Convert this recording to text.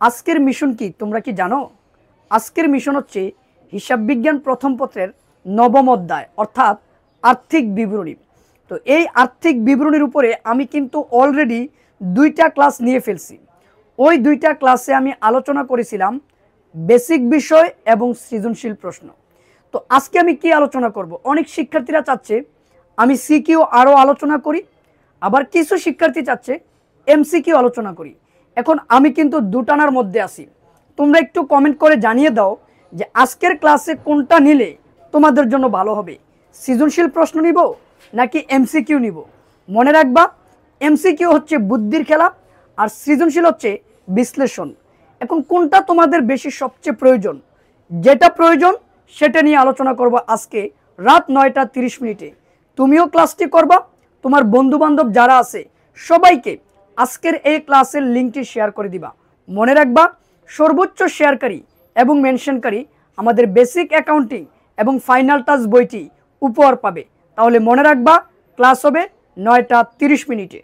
আজকের মিশন কি তোমরা কি জানো? আজকের মিশন হচ্ছে হিসাব বিজ্ঞান প্রথম পত্রের নবম অধ্যায় অর্থাৎ আর্থিক বিবরণী। তো এই আর্থিক বিবরণীর উপরে আমি কিন্তু অলরেডি 2টা ক্লাস নিয়ে ফেলছি। ওই 2টা ক্লাসে আমি আলোচনা করেছিলাম বেসিক বিষয় এবং সৃজনশীল প্রশ্ন। তো আজকে আমি কি আলোচনা করব? অনেক শিক্ষার্থীরা চাচ্ছে আমি সিকিউ আরও আলোচনা করি, আবার কিছু শিক্ষার্থী চাচ্ছে এমসিকিউ আলোচনা করি। এখন আমি কিন্তু দুটানার মধ্যে আছি। তোমরা একটু কমেন্ট করে জানিয়ে দাও যে আজকের ক্লাসে কোনটা নিলে তোমাদের জন্য ভালো হবে, সৃজনশীল প্রশ্ন নিব নাকি এমসিকিউ নিব। মনে রাখবা, এমসিকিউ হচ্ছে বুদ্ধির খেলা আর সৃজনশীল হচ্ছে বিশ্লেষণ। এখন কোনটা তোমাদের বেশি সবচেয়ে প্রয়োজন? যেটা প্রয়োজন সেটা নিয়ে আলোচনা করব আজকে রাত 9টা 30 মিনিটে। তুমিও ক্লাসটি করবা, তোমার বন্ধুবান্ধব যারা আছে সবাইকে আজকের এই ক্লাসের লিঙ্কটি শেয়ার করে দিবা। মনে রাখবা, সর্বোচ্চ শেয়ারকারী এবং মেনশনকারী আমাদের বেসিক অ্যাকাউন্টিং এবং ফাইনাল টাচ বইটি উপহার পাবে। তাহলে মনে রাখবা, ক্লাস হবে 9টা 30 মিনিটে।